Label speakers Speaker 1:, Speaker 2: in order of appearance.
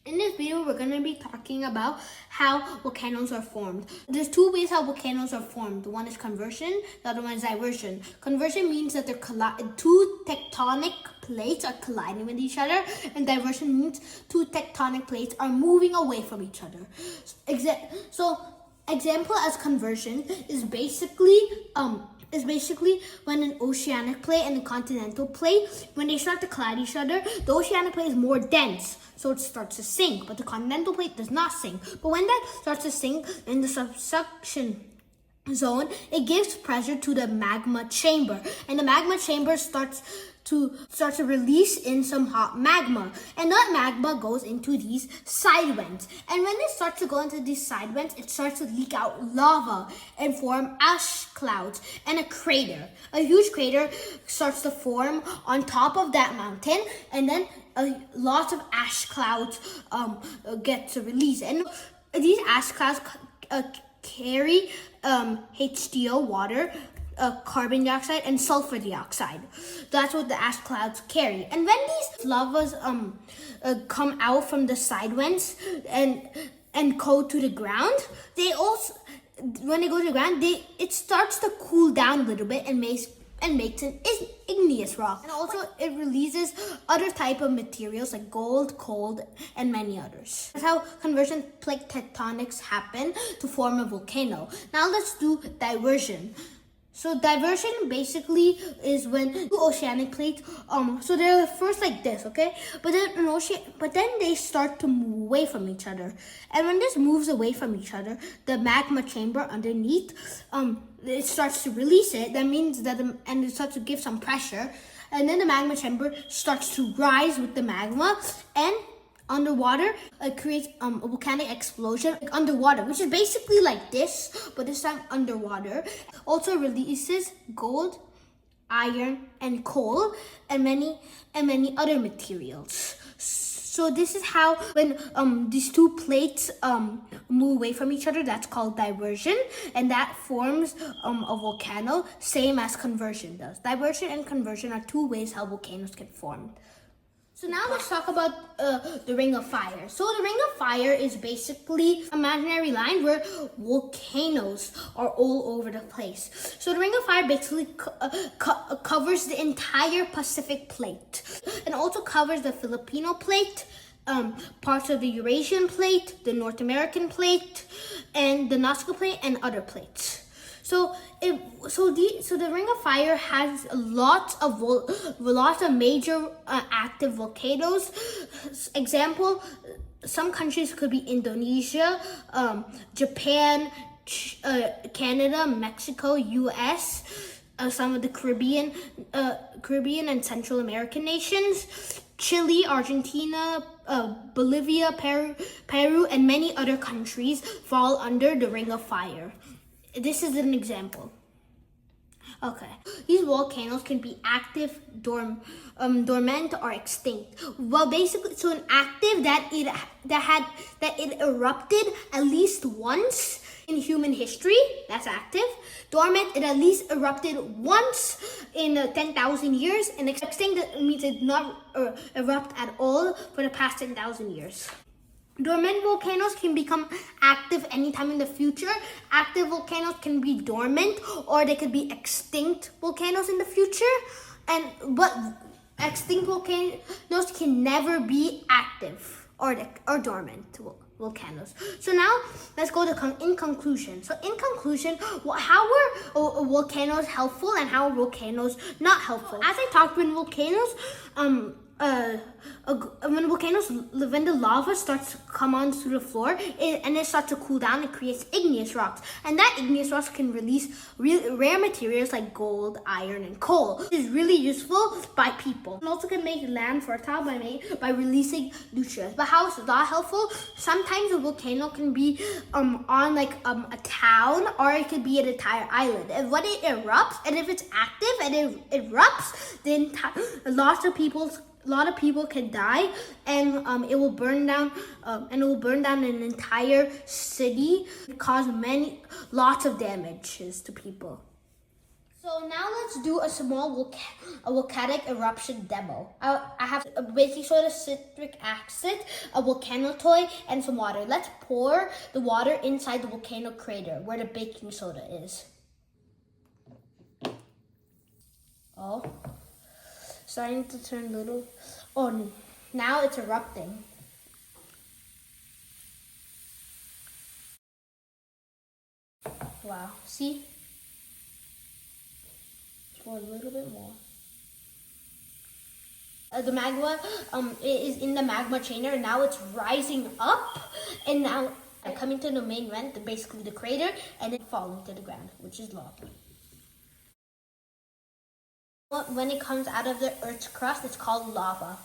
Speaker 1: In this video, we're going to be talking about how volcanoes are formed. There's two ways how volcanoes are formed. One is conversion, the other one is diversion. Conversion means that two tectonic plates are colliding with each other, and diversion means two tectonic plates are moving away from each other. Example as conversion is basically when an oceanic plate and a continental plate, when they start to collide each other, the oceanic plate is more dense, so it starts to sink, but the continental plate does not sink. But when that starts to sink in the subsuction zone, it gives pressure to the magma chamber, and the magma chamber starts to release in some hot magma, and that magma goes into these side vents, and when it starts to go into these side vents, it starts to leak out lava and form ash clouds and a crater. A huge crater starts to form on top of that mountain, and then lots of ash clouds get to release, and these ash clouds carry H2O, water, carbon dioxide, and sulfur dioxide. That's what the ash clouds carry. And when these lavas come out from the side vents and go to the ground, when they go to the ground, it starts to cool down a little bit and makes an igneous rock. And also it releases other type of materials like gold, coal, and many others. That's how conversion plate tectonics happen to form a volcano. Now let's do diversion. So diversion basically is when two oceanic plates, so they're first like this, okay? But then they start to move away from each other. And when this moves away from each other, the magma chamber underneath, it starts to release it. That means that, and it starts to give some pressure. And then the magma chamber starts to rise with the magma, and underwater, it creates a volcanic explosion underwater, which is basically like this, but this time underwater. Also releases gold, iron, and coal, and many other materials. So this is how when these two plates move away from each other, that's called diversion, and that forms a volcano, same as conversion does. Diversion and conversion are two ways how volcanoes get formed. So now let's talk about the Ring of Fire. So the Ring of Fire is basically an imaginary line where volcanoes are all over the place. So the Ring of Fire basically covers the entire Pacific plate, and also covers the Filipino plate, parts of the Eurasian plate, the North American plate, and the Nazca plate, and other plates. So the Ring of Fire has lots of major active volcanoes. Example, some countries could be Indonesia, Japan, Canada, Mexico, US, some of the Caribbean and Central American nations, Chile, Argentina, Bolivia, Peru, and many other countries fall under the Ring of Fire. This is an example. Okay, these volcanoes can be active, dormant, or extinct. Well, basically, so an active that it erupted at least once in human history. That's active. Dormant, it at least erupted once in 10,000 years, and extinct means it did not erupt at all for the past 10,000 years. Dormant volcanoes can become active anytime in the future. Active volcanoes can be dormant, or they could be extinct volcanoes in the future. But extinct volcanoes can never be active or dormant volcanoes. So now let's go to in conclusion. So in conclusion, how were volcanoes helpful and how are volcanoes not helpful? As I talked, when volcanoes when the lava starts to come onto the floor and it starts to cool down, it creates igneous rocks, and that igneous rocks can release rare materials like gold, iron, and coal. It is really useful by people, and also can make land fertile by releasing nutrients. But how is that helpful? Sometimes a volcano can be on a town, or it could be an entire island, and when it erupts, and if it's active and it erupts, then a lot of people can die, and it will burn down an entire city, cause lots of damages to people. So now let's do a small volcanic eruption demo. I have a baking soda, citric acid, a volcano toy, and some water. Let's pour the water inside the volcano crater where the baking soda is. Oh, starting to turn little. Oh, now it's erupting. Wow, see? Pour a little bit more. The magma is in the magma chamber, and now it's rising up, and now coming to the main vent, basically the crater, and then falling to the ground, which is lava. When it comes out of the Earth's crust, it's called lava.